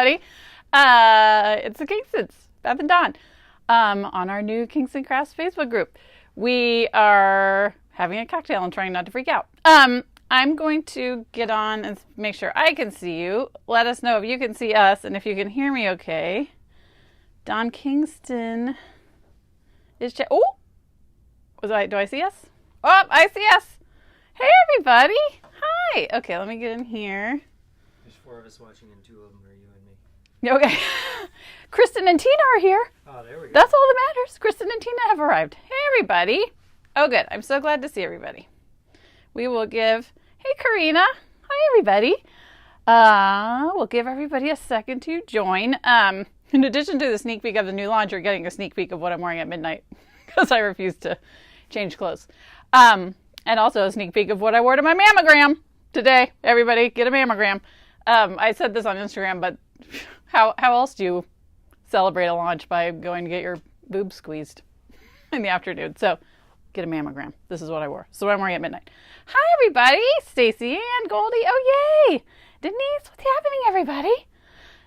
everybody. It's the Kingstons, Beth and Dawn, on our new Kingston Crafts Facebook group. We are having a cocktail and trying not to freak out. I'm going to get on and make sure I can see you. Let us know if you can see us and if you can hear me okay. Dawn Kingston is... Oh! Do I see us? Oh, I see us. Hey, everybody. Hi. Okay, let me get in here. There's 4 of us watching and 2 of them are you and me. Okay. Kristen and Tina are here. Oh, there we go. That's all that matters. Kristen and Tina have arrived. Hey, everybody. Oh, good. I'm so glad to see everybody. We will give... Hey, Karina. Hi, everybody. We'll give everybody a second to join. In addition to the sneak peek of the new launch, you're getting a sneak peek of what I'm wearing at midnight because I refuse to change clothes. And also a sneak peek of what I wore to my mammogram today. Everybody, get a mammogram. I said this on Instagram, but how else do you celebrate a launch by going to get your boobs squeezed in the afternoon? So get a mammogram. This is what I wore. So what I'm wearing at midnight. Hi, everybody. Stacy and Goldie. Oh, yay. Denise, what's happening, everybody?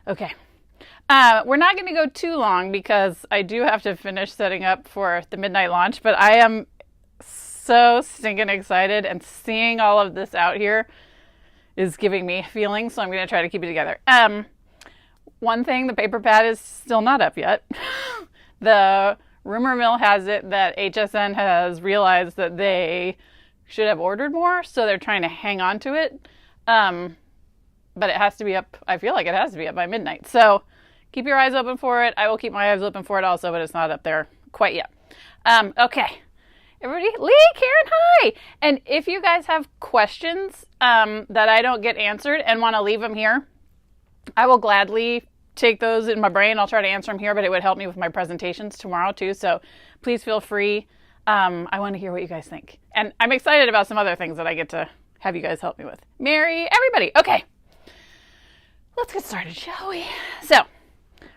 Okay. We're not going to go too long because I do have to finish setting up for the midnight launch, but I am so stinking excited, and seeing all of this out here is giving me feelings, so I'm going to try to keep it together. One thing, the paper pad is still not up yet. The rumor mill has it that HSN has realized that they should have ordered more, so they're trying to hang on to it. But it has to be up, I feel like it has to be up by midnight. So keep your eyes open for it. I will keep my eyes open for it also, but it's not up there quite yet. Okay. Everybody, Lee, Karen, hi. And if you guys have questions that I don't get answered and want to leave them here, I will gladly take those in my brain. I'll try to answer them here, but it would help me with my presentations tomorrow too. So please feel free. I want to hear what you guys think. And I'm excited about some other things that I get to have you guys help me with. Mary, everybody. Okay. Let's get started, shall we? So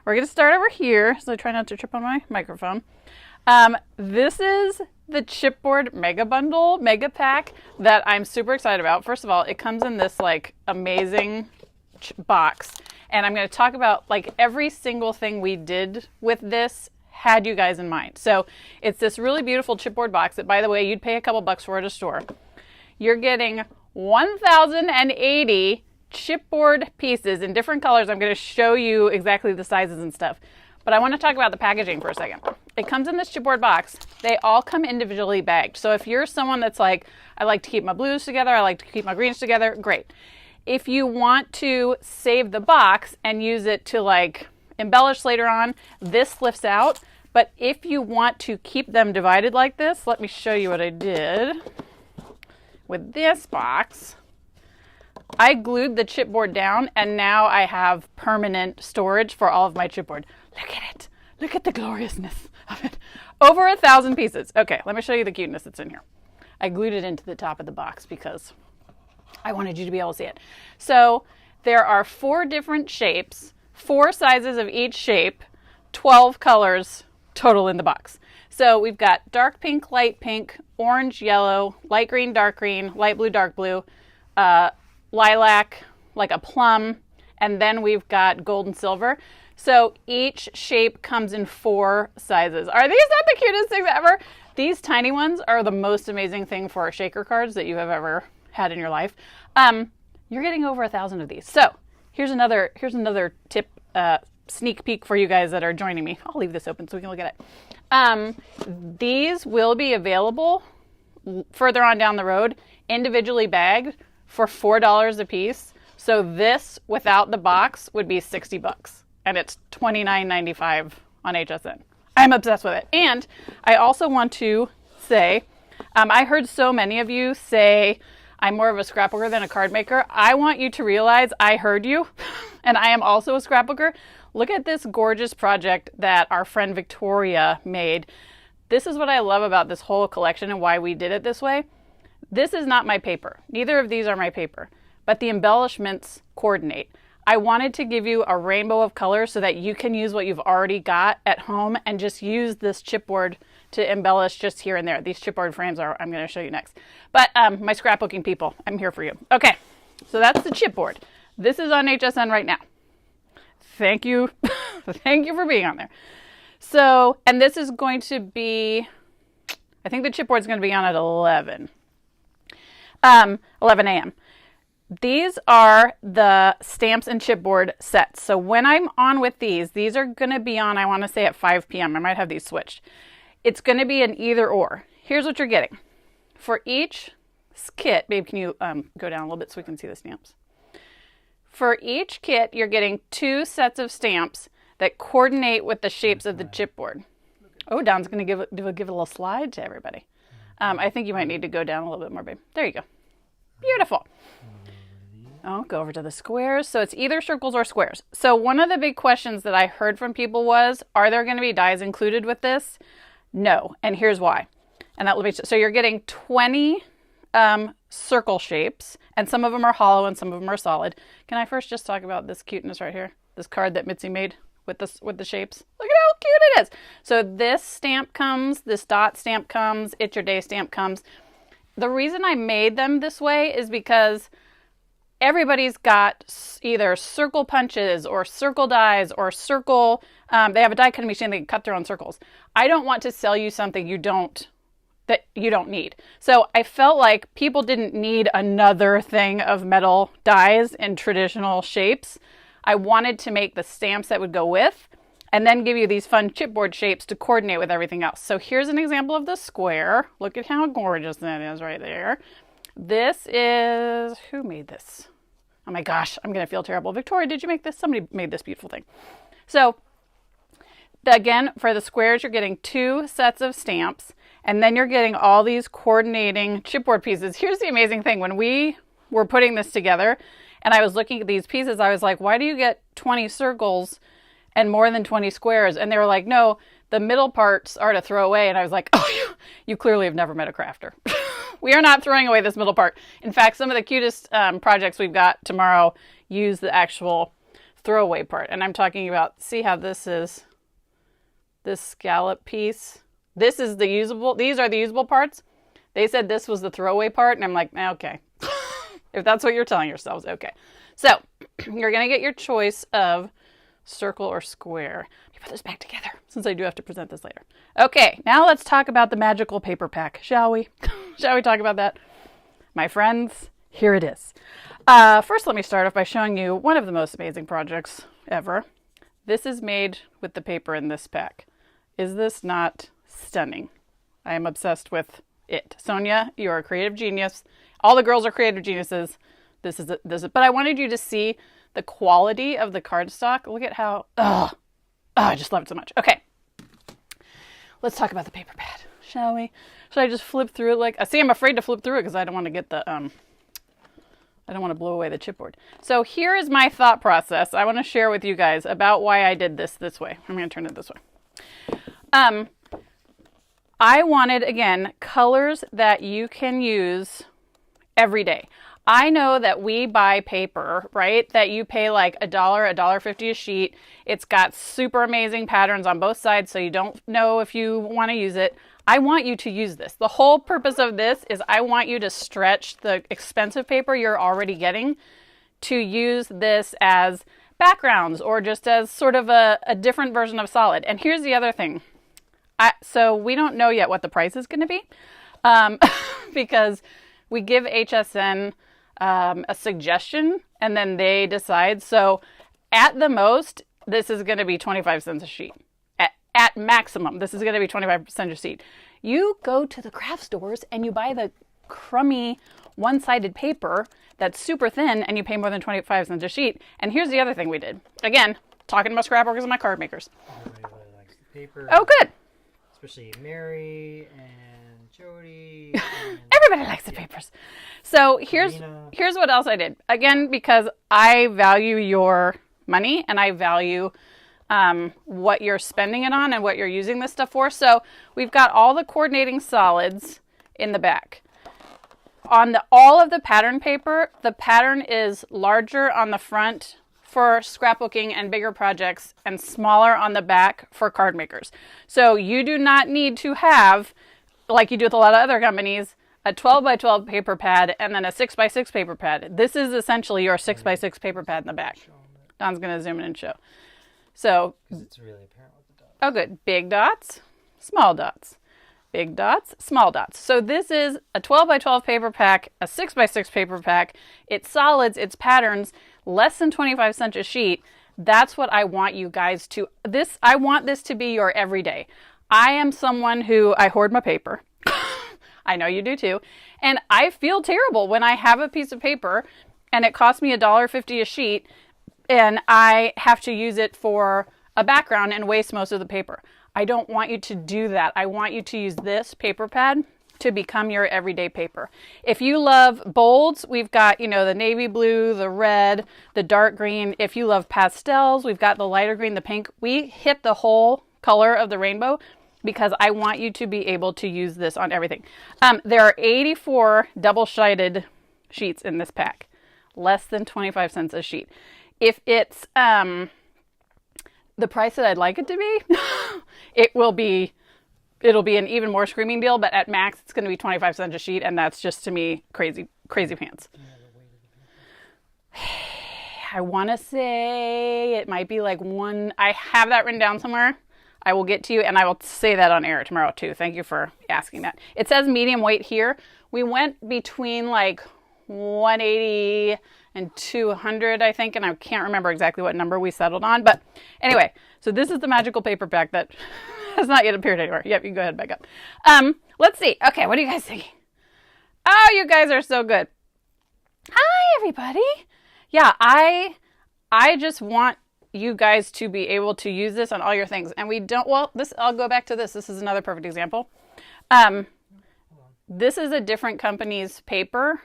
we're going to start over here. So I try not to trip on my microphone. This is the chipboard mega pack that I'm super excited about. First of all, it comes in this like amazing box, and I'm going to talk about like every single thing we did with this had you guys in mind. So it's this really beautiful chipboard box that, by the way, you'd pay a couple bucks for at a store. You're getting 1,080 chipboard pieces in different colors. I'm going to show you exactly the sizes and stuff. But I want to talk about the packaging for a second. It comes in this chipboard box. They all come individually bagged. So if you're someone that's like, I like to keep my blues together, I like to keep my greens together, great. If you want to save the box and use it to like embellish later on, this lifts out. But if you want to keep them divided like this, let me show you what I did with this box. I glued the chipboard down, and now I have permanent storage for all of my chipboard. Look at it. Look at the gloriousness of it. Over 1,000 pieces. Okay, let me show you the cuteness that's in here. I glued it into the top of the box because I wanted you to be able to see it. So there are 4 different shapes, 4 sizes of each shape, 12 colors total in the box. So we've got dark pink, light pink, orange, yellow, light green, dark blue, lilac, like a plum, and then we've got gold and silver. So each shape comes in 4 sizes. Are these not the cutest things ever? These tiny ones are the most amazing thing for shaker cards that you have ever had in your life. You're getting over 1,000 of these. So here's another tip, sneak peek for you guys that are joining me. I'll leave this open so we can look at it. These will be available further on down the road, individually bagged for $4 a piece. So this without the box would be 60 bucks. And it's $29.95 on HSN. I'm obsessed with it. And I also want to say, I heard so many of you say, I'm more of a scrapbooker than a card maker. I want you to realize I heard you, and I am also a scrapbooker. Look at this gorgeous project that our friend Victoria made. This is what I love about this whole collection and why we did it this way. This is not my paper. Neither of these are my paper, but the embellishments coordinate. I wanted to give you a rainbow of colors so that you can use what you've already got at home and just use this chipboard to embellish just here and there. These chipboard frames are, I'm going to show you next. But my scrapbooking people, I'm here for you. Okay, so that's the chipboard. This is on HSN right now. thank you. Thank you for being on there. So, and this is going to be, I think the chipboard is going to be on at 11 a.m. These are the stamps and chipboard sets. So when I'm on with these are going to be on, I want to say at 5 p.m. I might have these switched. It's going to be an either or. Here's what you're getting. For each kit, babe, can you go down a little bit so we can see the stamps? For each kit, you're getting 2 sets of stamps that coordinate with the shapes of the chipboard. Oh, Don's going to give it a little slide to everybody. I think you might need to go down a little bit more, babe. There you go. Beautiful. I'll go over to the squares. So it's either circles or squares. So one of the big questions that I heard from people was, are there going to be dies included with this? No. And here's why. And that will be, so you're getting 20 circle shapes, and some of them are hollow and some of them are solid. Can I first just talk about this cuteness right here? This card that Mitzi made with the shapes. Look at how cute it is. So this stamp comes, this dot stamp comes, It's Your Day stamp comes. The reason I made them this way is because everybody's got either circle punches or circle dies or circle, they have a die cutting machine, they can cut their own circles. I don't want to sell you something that you don't need. So I felt like people didn't need another thing of metal dies in traditional shapes. I wanted to make the stamps that would go with, and then give you these fun chipboard shapes to coordinate with everything else. So here's an example of the square. Look at how gorgeous that is right there. This is, who made this? Oh my gosh, I'm going to feel terrible. Victoria, did you make this? Somebody made this beautiful thing. So again, for the squares, you're getting 2 sets of stamps, and then you're getting all these coordinating chipboard pieces. Here's the amazing thing. When we were putting this together and I was looking at these pieces, I was like, why do you get 20 circles and more than 20 squares? And they were like, no, the middle parts are to throw away. And I was like, oh, you clearly have never met a crafter. We are not throwing away this middle part. In fact, some of the cutest projects we've got tomorrow use the actual throwaway part. And I'm talking about, see how this is, this scallop piece. This is the usable, these are the usable parts. They said this was the throwaway part. And I'm like, okay, if that's what you're telling yourselves, okay. So you're going to get your choice of circle or square. Let me put this back together since I do have to present this later. Okay, now let's talk about the magical paper pack, shall we? Shall we talk about that? My friends, here it is. First, let me start off by showing you one of the most amazing projects ever. This is made with the paper in this pack. Is this not stunning? I am obsessed with it. Sonia, you're a creative genius. All the girls are creative geniuses. This is but I wanted you to see the quality of the cardstock. Look at how, I just love it so much. Okay, let's talk about the paper pad, shall we? Should I just flip through it? I'm afraid to flip through it because I don't want to get the, I don't want to blow away the chipboard. So here is my thought process. I want to share with you guys about why I did this way. I'm going to turn it this way. I wanted, again, colors that you can use every day. I know that we buy paper, right, that you pay like $1, $1.50 a sheet. It's got super amazing patterns on both sides, so you don't know if you want to use it. I want you to use this. The whole purpose of this is I want you to stretch the expensive paper you're already getting to use this as backgrounds or just as sort of a different version of solid. And here's the other thing. So we don't know yet what the price is going to be because we give HSN a suggestion and then they decide. So at the most, this is going to be 25 cents a sheet. At maximum, this is going to be 25 cents a sheet. You go to the craft stores and you buy the crummy one-sided paper that's super thin and you pay more than 25 cents a sheet. And here's the other thing we did. Again, talking about scrapbookers and my card makers. Everybody really likes the paper. Oh, good. Especially Mary and Jody. Everybody likes the papers. So here's what else I did. Again, because I value your money and I value what you're spending it on and what you're using this stuff for. So we've got all the coordinating solids in the back. On all of the pattern paper, the pattern is larger on the front for scrapbooking and bigger projects and smaller on the back for card makers. So you do not need to have, like you do with a lot of other companies, a 12 by 12 paper pad and then a 6 by 6 paper pad. This is essentially your 6 by 6 paper pad in the back. Don's going to zoom in and show. So, Because it's really apparent with the dot. oh good, big dots, small dots, big dots, small dots. So this is a 12 by 12 paper pack, a 6 by 6 paper pack. It's solids, it's patterns, less than 25 cents a sheet. That's what I want you guys to, I want this to be your everyday. I am someone who, I hoard my paper. I know you do too. And I feel terrible when I have a piece of paper and it costs me $1.50 a sheet and I have to use it for a background and waste most of the paper. I don't want you to do that. I want you to use this paper pad to become your everyday paper. If you love bolds, we've got, the navy blue, the red, the dark green. If you love pastels, we've got the lighter green, the pink. We hit the whole color of the rainbow because I want you to be able to use this on everything. There are 84 double-sided sheets in this pack, less than 25 cents a sheet. If it's the price that I'd like it to be, it'll be an even more screaming deal, but at max it's going to be 25 cents a sheet, and that's just, to me, crazy pants. I want to say it might be like one. I have that written down somewhere. I will get to you, and I will say that on air tomorrow too. Thank you for asking that. It says medium weight here. We went between like 180 and 200, I think, and I can't remember exactly what number we settled on. But anyway, so this is the magical paper pack that has not yet appeared anywhere. Yep, you can go ahead and back up. Let's see. Okay, what do you guys think? Oh, you guys are so good. Hi, everybody. Yeah, I just want you guys to be able to use this on all your things. And we don't, I'll go back to this. This is another perfect example. This is a different company's paper.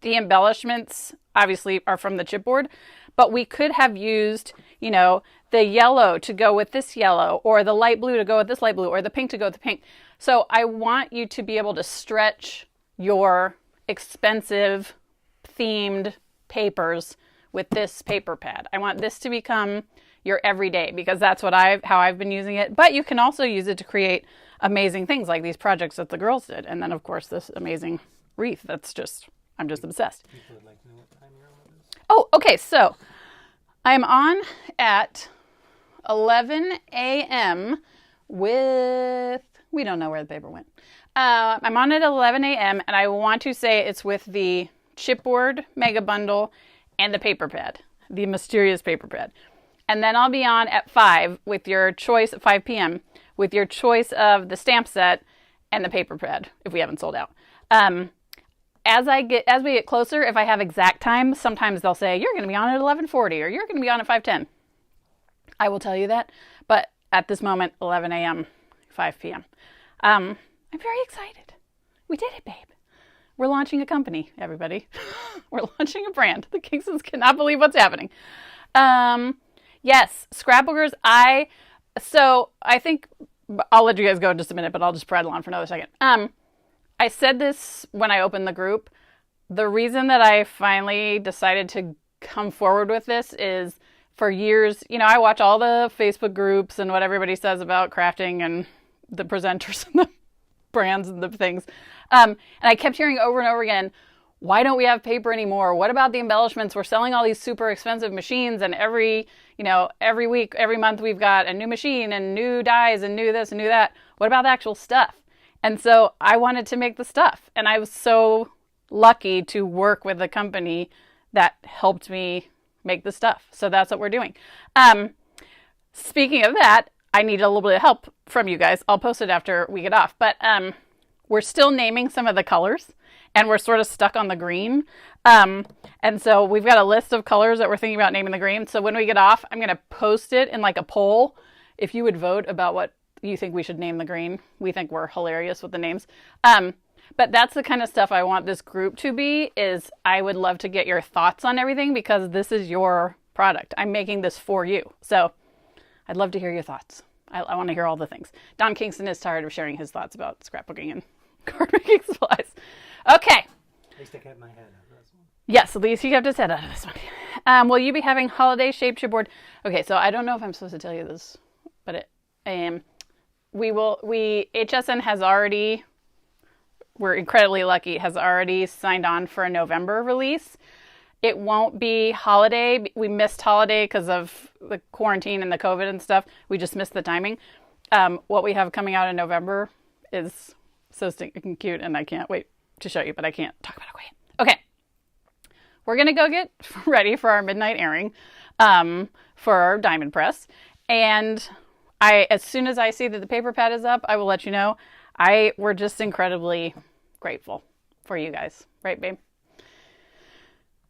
The embellishments obviously are from the chipboard, but we could have used, the yellow to go with this yellow, or the light blue to go with this light blue, or the pink to go with the pink. So I want you to be able to stretch your expensive themed papers with this paper pad. I want this to become your everyday because that's how I've been using it. But you can also use it to create amazing things like these projects that the girls did. And then of course this amazing wreath. I'm just obsessed. People would like to know what time you're on with this. Oh, okay. So I'm on at 11 a.m. with, we don't know where the paper went. I'm on at 11 a.m. and I want to say it's with the chipboard mega bundle and the paper pad, the mysterious paper pad. And then I'll be on at 5 with your choice at 5 p.m. with your choice of the stamp set and the paper pad if we haven't sold out. As we get closer, if I have exact time, sometimes they'll say, you're going to be on at 11:40 or you're going to be on at 5:10. I will tell you that. But at this moment, 11 a.m., 5 p.m. I'm very excited. We did it, babe. We're launching a company, everybody. We're launching a brand. The Kingstons cannot believe what's happening. Yes, scrapbookers. I think I'll let you guys go in just a minute, but I'll just prattle on for another second. I said this when I opened the group. The reason that I finally decided to come forward with this is for years, I watch all the Facebook groups and what everybody says about crafting and the presenters and the brands and the things. And I kept hearing over and over again, why don't we have paper anymore? What about the embellishments? We're selling all these super expensive machines, and every week, every month we've got a new machine and new dies and new this and new that. What about the actual stuff? And so I wanted to make the stuff, and I was so lucky to work with a company that helped me make the stuff. So that's what we're doing. Speaking of that, I need a little bit of help from you guys. I'll post it after we get off, but we're still naming some of the colors, and we're sort of stuck on the green. And so we've got a list of colors that we're thinking about naming the green. So when we get off, I'm going to post it in like a poll. If you would vote about what you think we should name the green. We think we're hilarious with the names. But that's the kind of stuff I want this group to be, is I would love to get your thoughts on everything because this is your product. I'm making this for you. So I'd love to hear your thoughts. I want to hear all the things. Don Kingston is tired of sharing his thoughts about scrapbooking and card making supplies. Okay. At least I kept my head out of this one. Yes, at least he kept his head out of this one. Will you be having holiday shaped chipboard? Okay, so I don't know if I'm supposed to tell you this, but HSN has already, we're incredibly lucky, has already signed on for a November release. It won't be holiday. We missed holiday because of the quarantine and the COVID and stuff. We just missed the timing. What we have coming out in November is so stinking cute, and I can't wait to show you, but I can't talk about it quite yet. Okay. We're going to go get ready for our midnight airing for our diamond press. And as soon as I see that the paper pad is up, I will let you know. We're just incredibly grateful for you guys. Right, babe?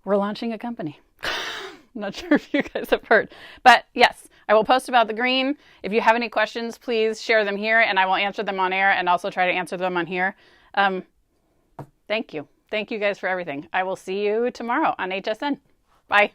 We're launching a company. I'm not sure if you guys have heard. But yes, I will post about the green. If you have any questions, please share them here, and I will answer them on air and also try to answer them on here. Thank you. Thank you guys for everything. I will see you tomorrow on HSN. Bye.